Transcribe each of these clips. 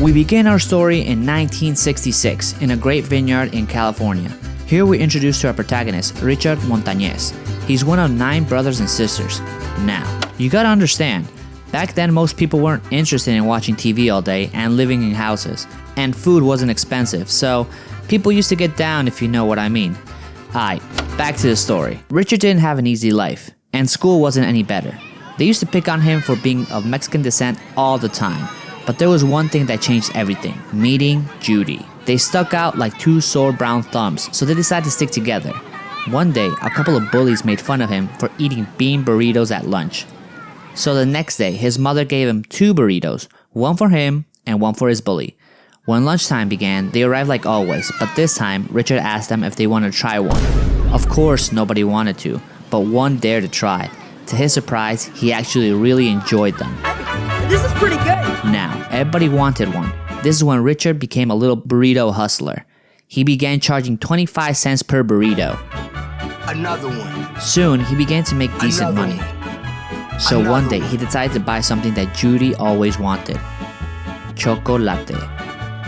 We begin our story in 1966 in a grape vineyard in California. Here we're introduced to our protagonist, Richard Montanez. He's one of 9 brothers and sisters. Now, you gotta understand, back then most people weren't interested in watching TV all day and living in houses, and food wasn't expensive, so people used to get down, if you know what I mean. Alright, back to the story. Richard didn't have an easy life, and school wasn't any better. They used to pick on him for being of Mexican descent all the time. But there was one thing that changed everything: meeting Judy. They stuck out like 2 sore brown thumbs, so they decided to stick together. One day, a couple of bullies made fun of him for eating bean burritos at lunch. So the next day, his mother gave him 2 burritos, one for him and one for his bully. When lunchtime began, they arrived like always, but this time, Richard asked them if they wanted to try one. Of course, nobody wanted to, but one dared to try. To his surprise, he actually really enjoyed them. This is pretty good. Now, everybody wanted one. This is when Richard became a little burrito hustler. He began charging 25 cents per burrito. Another one. Soon, he began to make decent money. So one day, he decided to buy something that Judy always wanted: chocolate.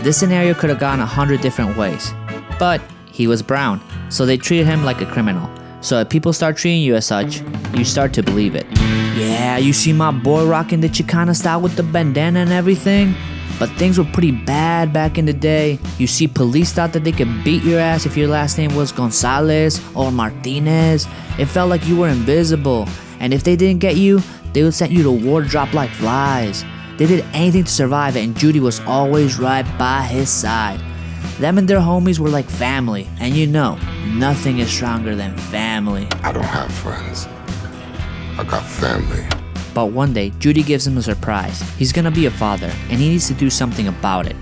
This scenario could have gone 100 different ways, but he was brown, so they treated him like a criminal. So if people start treating you as such, you start to believe it. Yeah, you see my boy rocking the Chicana style with the bandana and everything? But things were pretty bad back in the day. You see, police thought that they could beat your ass if your last name was Gonzalez or Martinez. It felt like you were invisible. And if they didn't get you, they would send you to war to drop like flies. They did anything to survive, and Judy was always right by his side. Them and their homies were like family, and you know, nothing is stronger than family. I don't have friends. I got family. But one day, Judy gives him a surprise. He's gonna be a father, and he needs to do something about it.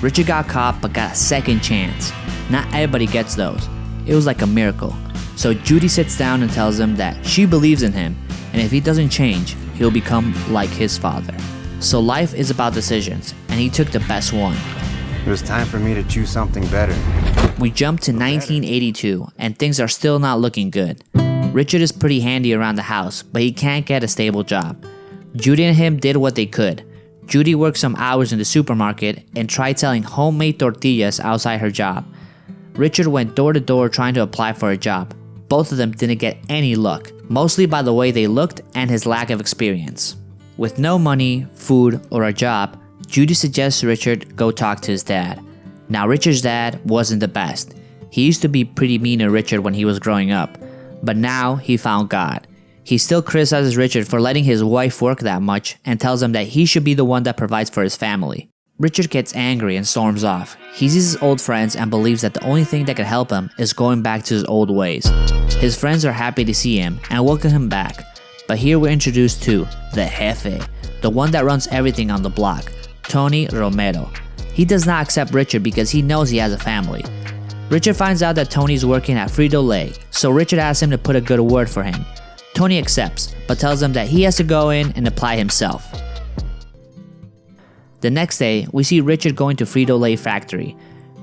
Richard got caught, but got a second chance. Not everybody gets those. It was like a miracle. So Judy sits down and tells him that she believes in him, and if he doesn't change, he'll become like his father. So life is about decisions, and he took the best one. It was time for me to choose something better. We jump to 1982, and things are still not looking good. Richard is pretty handy around the house, but he can't get a stable job. Judy and him did what they could. Judy worked some hours in the supermarket and tried selling homemade tortillas outside her job. Richard went door to door trying to apply for a job. Both of them didn't get any luck, mostly by the way they looked and his lack of experience. With no money, food, or a job, Judy suggests Richard go talk to his dad. Now, Richard's dad wasn't the best. He used to be pretty mean to Richard when he was growing up, but now he found God. He still criticizes Richard for letting his wife work that much and tells him that he should be the one that provides for his family. Richard gets angry and storms off. He sees his old friends and believes that the only thing that can help him is going back to his old ways. His friends are happy to see him and welcome him back. But here we're introduced to the Jefe, the one that runs everything on the block, Tony Romero. He does not accept Richard because he knows he has a family. Richard finds out that Tony's working at Frito Lay, so Richard asks him to put a good word for him. Tony accepts, but tells him that he has to go in and apply himself. The next day, we see Richard going to Frito Lay factory.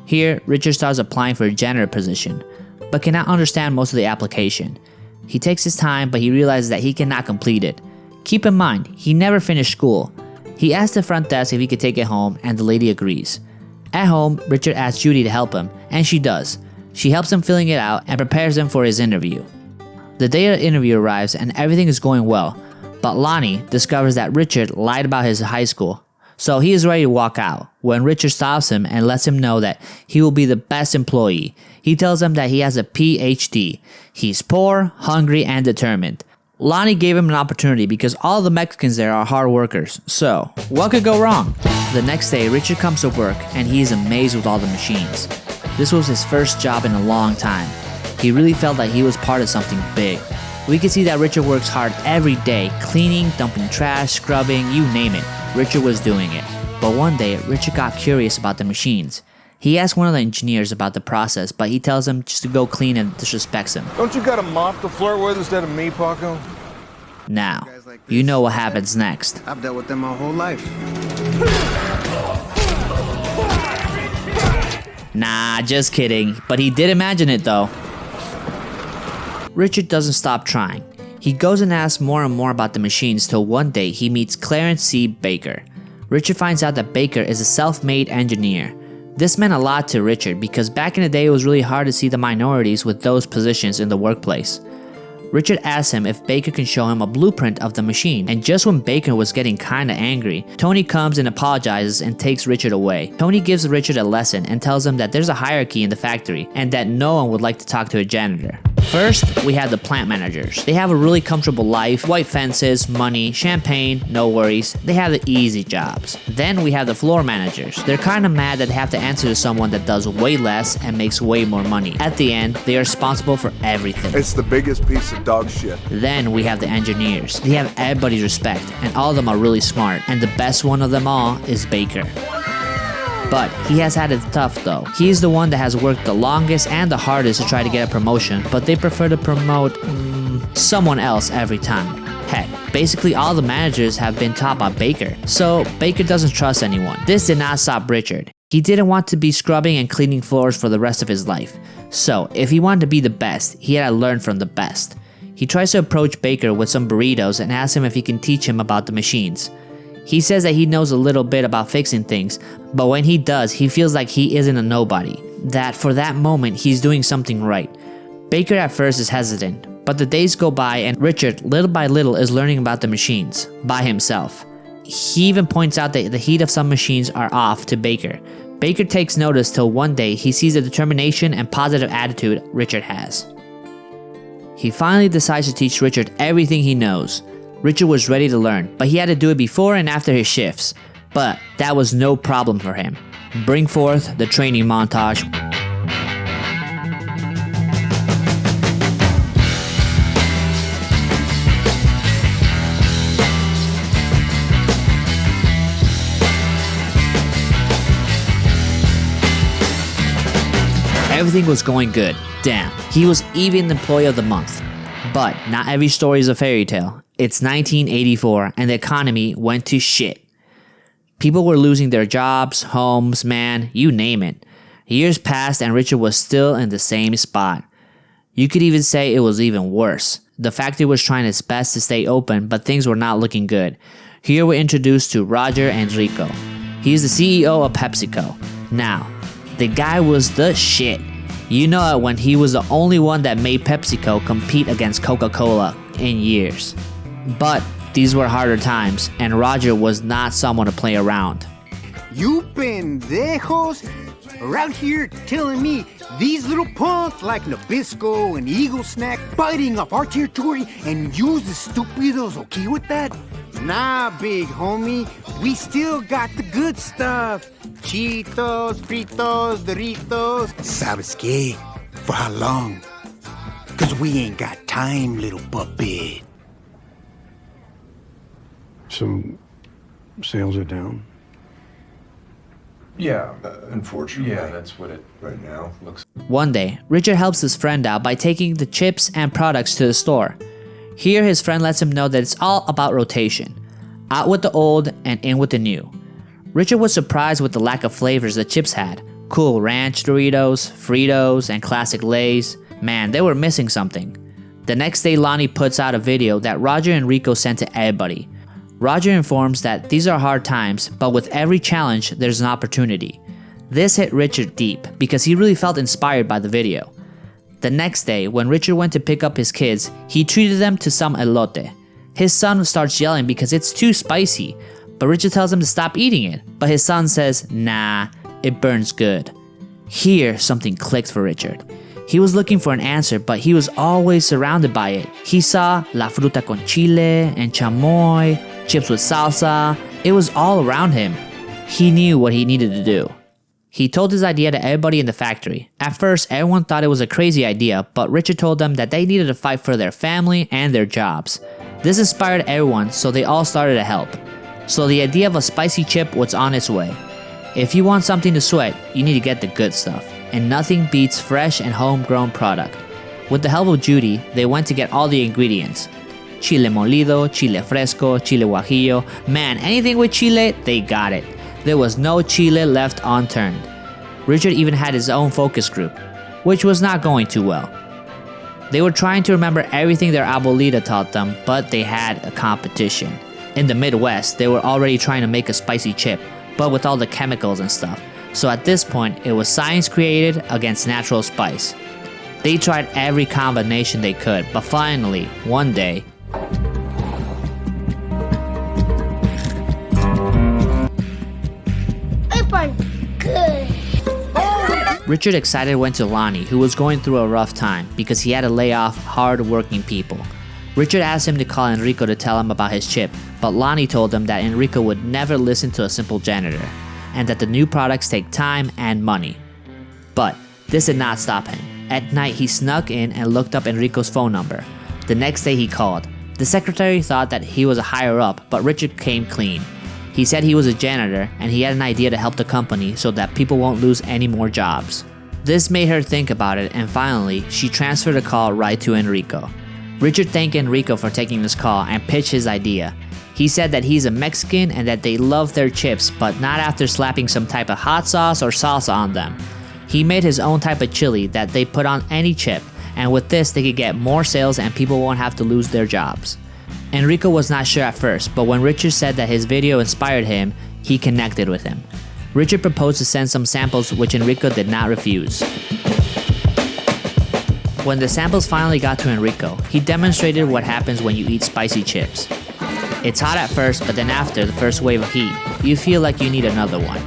Here, Richard starts applying for a janitor position, but cannot understand most of the application. He takes his time, but he realizes that he cannot complete it. Keep in mind, he never finished school. He asks the front desk if he could take it home, and the lady agrees. At home, Richard asks Judy to help him, and she does. She helps him filling it out and prepares him for his interview. The day of the interview arrives and everything is going well, but Lonnie discovers that Richard lied about his high school, so he is ready to walk out when Richard stops him and lets him know that he will be the best employee. He tells him that he has a PhD. He's poor, hungry, and determined. Lonnie gave him an opportunity because all the Mexicans there are hard workers, so what could go wrong? The next day, Richard comes to work and he is amazed with all the machines. This was his first job in a long time. He really felt like he was part of something big. We can see that Richard works hard every day, cleaning, dumping trash, scrubbing, you name it. Richard was doing it. But one day, Richard got curious about the machines. He asks one of the engineers about the process, but he tells him just to go clean and disrespects him. Don't you got a mop to flirt with instead of me, Paco? Now, you know what happens next. I've dealt with them my whole life. Nah, just kidding. But he did imagine it though. Richard doesn't stop trying. He goes and asks more and more about the machines till one day he meets Clarence C. Baker. Richard finds out that Baker is a self-made engineer. This meant a lot to Richard because back in the day it was really hard to see the minorities with those positions in the workplace. Richard asks him if Baker can show him a blueprint of the machine, and just when Baker was getting kinda angry, Tony comes and apologizes and takes Richard away. Tony gives Richard a lesson and tells him that there's a hierarchy in the factory and that no one would like to talk to a janitor. First, we have the plant managers. They have a really comfortable life, white fences, money, champagne, no worries. They have the easy jobs. Then we have the floor managers. They're kinda mad that they have to answer to someone that does way less and makes way more money. At the end, they are responsible for everything. It's the biggest piece of dog shit. Then we have the engineers. They have everybody's respect, and all of them are really smart, and the best one of them all is Baker. But he has had it tough though. He's the one that has worked the longest and the hardest to try to get a promotion, but they prefer to promote someone else every time. Heck, basically all the managers have been taught by Baker, so Baker doesn't trust anyone. This did not stop Richard. He didn't want to be scrubbing and cleaning floors for the rest of his life. So if he wanted to be the best, he had to learn from the best. He tries to approach Baker with some burritos and asks him if he can teach him about the machines. He says that he knows a little bit about fixing things, but when he does, he feels like he isn't a nobody. That for that moment, he's doing something right. Baker at first is hesitant, but the days go by and Richard, little by little, is learning about the machines by himself. He even points out that the heat of some machines are off to Baker. Baker takes notice till one day he sees the determination and positive attitude Richard has. He finally decides to teach Richard everything he knows. Richard was ready to learn, but he had to do it before and after his shifts. But that was no problem for him. Bring forth the training montage. Everything was going good. Damn, he was even Employee of the Month. But not every story is a fairy tale. It's 1984 and the economy went to shit. People were losing their jobs, homes, man, you name it. Years passed and Richard was still in the same spot. You could even say it was even worse. The factory was trying its best to stay open, but things were not looking good. Here we're introduced to Roger Enrico. He is the CEO of PepsiCo. Now, the guy was the shit. You know it when he was the only one that made PepsiCo compete against Coca-Cola in years. But these were harder times, and Roger was not someone to play around. You pendejos are out here telling me these little punks like Nabisco and Eagle Snack biting off our territory and you the stupidos okay with that? Nah, big homie, we still got the good stuff. Cheetos, Fritos, Doritos. ¿Sabes qué? For how long? 'Cause we ain't got time, little puppet. So, sales are down? Yeah, unfortunately. Yeah, that's what it right now looks. One day, Richard helps his friend out by taking the chips and products to the store. Here, his friend lets him know that it's all about rotation. Out with the old and in with the new. Richard was surprised with the lack of flavors the chips had. Cool Ranch Doritos, Fritos, and Classic Lays. Man, they were missing something. The next day, Lonnie puts out a video that Roger Enrico sent to everybody. Roger informs that these are hard times, but with every challenge, there's an opportunity. This hit Richard deep because he really felt inspired by the video. The next day, when Richard went to pick up his kids, he treated them to some elote. His son starts yelling because it's too spicy, but Richard tells him to stop eating it, but his son says, nah, it burns good. Here, something clicked for Richard. He was looking for an answer, but he was always surrounded by it. He saw la fruta con chile and chamoy, chips with salsa. It was all around him. He knew what he needed to do. He told his idea to everybody in the factory. At first, everyone thought it was a crazy idea, but Richard told them that they needed to fight for their family and their jobs. This inspired everyone, so they all started to help. So the idea of a spicy chip was on its way. If you want something to sweat, you need to get the good stuff. And nothing beats fresh and homegrown product. With the help of Judy, they went to get all the ingredients. Chile molido, chile fresco, chile guajillo. Man, anything with chile, they got it. There was no chile left unturned. Richard even had his own focus group, which was not going too well. They were trying to remember everything their abuelita taught them, but they had a competition. In the Midwest, they were already trying to make a spicy chip, but with all the chemicals and stuff. So at this point, it was science created against natural spice. They tried every combination they could, but finally, one day, Good. Richard excited went to Lonnie, who was going through a rough time because he had to lay off hard-working people. Richard asked him to call Enrico to tell him about his chip, but Lonnie told him that Enrico would never listen to a simple janitor, and that the new products take time and money. But this did not stop him. At night, he snuck in and looked up Enrico's phone number. The next day he called. The secretary thought that he was a higher up, but Richard came clean. He said he was a janitor and he had an idea to help the company so that people won't lose any more jobs. This made her think about it, and finally, she transferred the call right to Enrico. Richard thanked Enrico for taking this call and pitched his idea. He said that he's a Mexican and that they love their chips, but not after slapping some type of hot sauce or salsa on them. He made his own type of chili that they put on any chip, and with this they could get more sales and people won't have to lose their jobs. Enrico was not sure at first, but when Richard said that his video inspired him, he connected with him. Richard proposed to send some samples, which Enrico did not refuse. When the samples finally got to Enrico, he demonstrated what happens when you eat spicy chips. It's hot at first, but then after the first wave of heat, you feel like you need another one.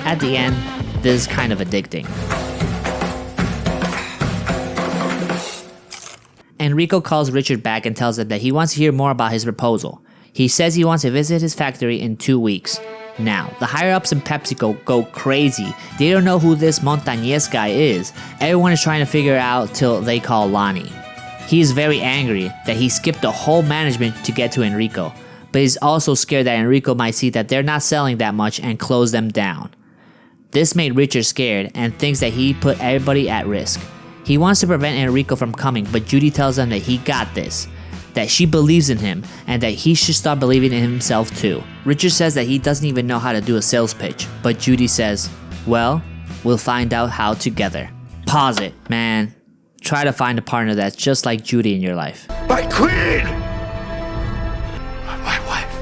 At the end, this is kind of addicting. Enrico calls Richard back and tells him that he wants to hear more about his proposal. He says he wants to visit his factory in 2 weeks. Now, the higher-ups in PepsiCo go crazy. They don't know who this Montanez guy is. Everyone is trying to figure it out till they call Lonnie. He is very angry that he skipped the whole management to get to Enrico, but he's also scared that Enrico might see that they're not selling that much and close them down. This made Richard scared and thinks that he put everybody at risk. He wants to prevent Enrico from coming, but Judy tells him that he got this, that she believes in him, and that he should start believing in himself too. Richard says that he doesn't even know how to do a sales pitch, but Judy says, well, we'll find out how together. Pause it, man. Try to find a partner that's just like Judy in your life. My queen! My wife.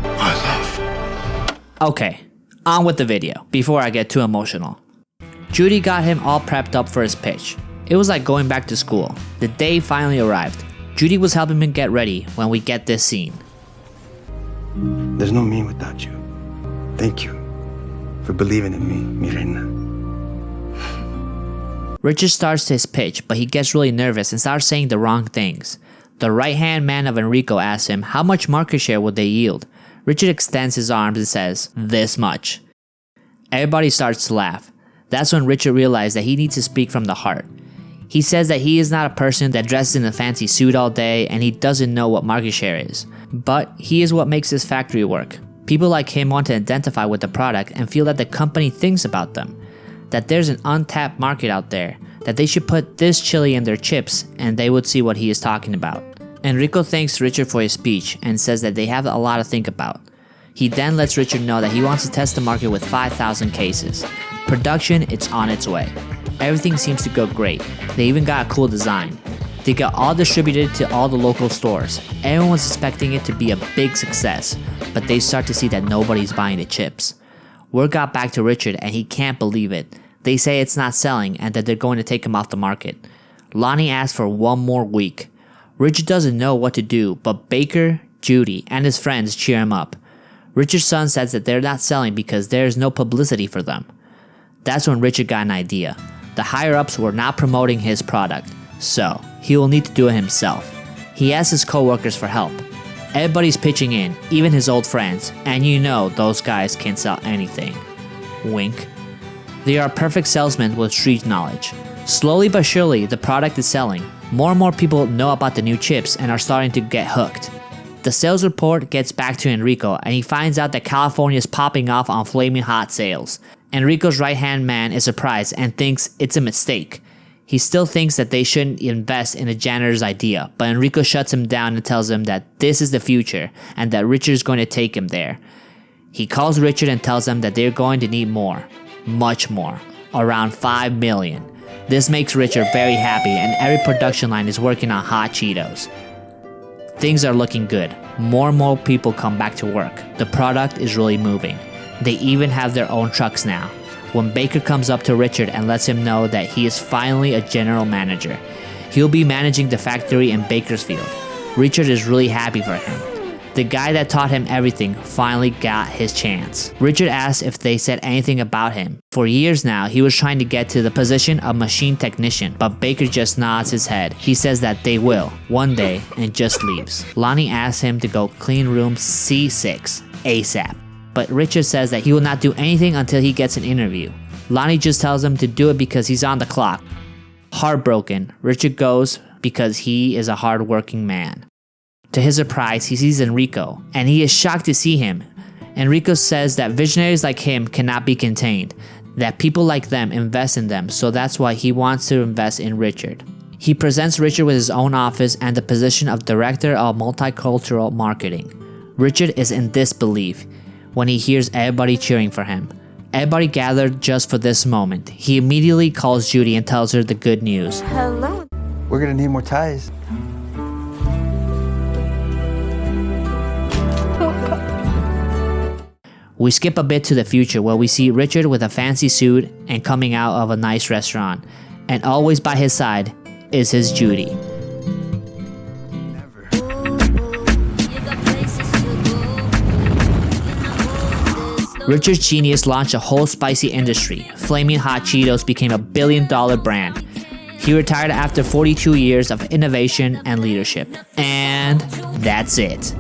My love. Okay, on with the video, before I get too emotional. Judy got him all prepped up for his pitch. It was like going back to school. The day finally arrived. Judy was helping him get ready when we get this scene. There's no me without you. Thank you for believing in me, mi reina. Richard starts his pitch, but he gets really nervous and starts saying the wrong things. The right-hand man of Enrico asks him how much market share would they yield. Richard extends his arms and says, this much. Everybody starts to laugh. That's when Richard realized that he needs to speak from the heart. He says that he is not a person that dresses in a fancy suit all day and he doesn't know what market share is. But he is what makes his factory work. People like him want to identify with the product and feel that the company thinks about them. That there's an untapped market out there. That they should put this chili in their chips and they would see what he is talking about. Enrico thanks Richard for his speech and says that they have a lot to think about. He then lets Richard know that he wants to test the market with 5,000 cases. Production, it's on its way. Everything seems to go great. They even got a cool design. They got all distributed to all the local stores. Everyone was expecting it to be a big success, but they start to see that nobody's buying the chips. Word got back to Richard and he can't believe it. They say it's not selling and that they're going to take him off the market. Lonnie asks for 1 more week. Richard doesn't know what to do, but Baker, Judy, and his friends cheer him up. Richard's son says that they're not selling because there is no publicity for them. That's when Richard got an idea. The higher-ups were not promoting his product, so he will need to do it himself. He asks his co-workers for help. Everybody's pitching in, even his old friends, and you know those guys can't sell anything. Wink. They are perfect salesmen with street knowledge. Slowly but surely, the product is selling. More and more people know about the new chips and are starting to get hooked. The sales report gets back to Enrico and he finds out that California is popping off on Flamin Hot sales. Enrico's right-hand man is surprised and thinks it's a mistake. He still thinks that they shouldn't invest in a janitor's idea, but Enrico shuts him down and tells him that this is the future and that Richard is going to take him there. He calls Richard and tells him that they're going to need more. Much more. Around 5 million. This makes Richard very happy and every production line is working on Hot Cheetos. Things are looking good. More and more people come back to work. The product is really moving. They even have their own trucks now. When Baker comes up to Richard and lets him know that he is finally a general manager, he'll be managing the factory in Bakersfield. Richard is really happy for him. The guy that taught him everything finally got his chance. Richard asks if they said anything about him. For years now, he was trying to get to the position of machine technician, but Baker just nods his head. He says that they will, one day, and just leaves. Lonnie asks him to go clean room C6, ASAP. But Richard says that he will not do anything until he gets an interview. Lonnie just tells him to do it because he's on the clock. Heartbroken, Richard goes because he is a hard-working man. To his surprise, he sees Enrico, and he is shocked to see him. Enrico says that visionaries like him cannot be contained, that people like them invest in them, so that's why he wants to invest in Richard. He presents Richard with his own office and the position of Director of Multicultural Marketing. Richard is in disbelief when he hears everybody cheering for him. Everybody gathered just for this moment. He immediately calls Judy and tells her the good news. Hello. We're gonna need more ties. We skip a bit to the future where we see Richard with a fancy suit and coming out of a nice restaurant. And always by his side is his Judy. Richard's genius launched a whole spicy industry. Flamin Hot Cheetos became a billion-dollar brand. He retired after 42 years of innovation and leadership. And that's it.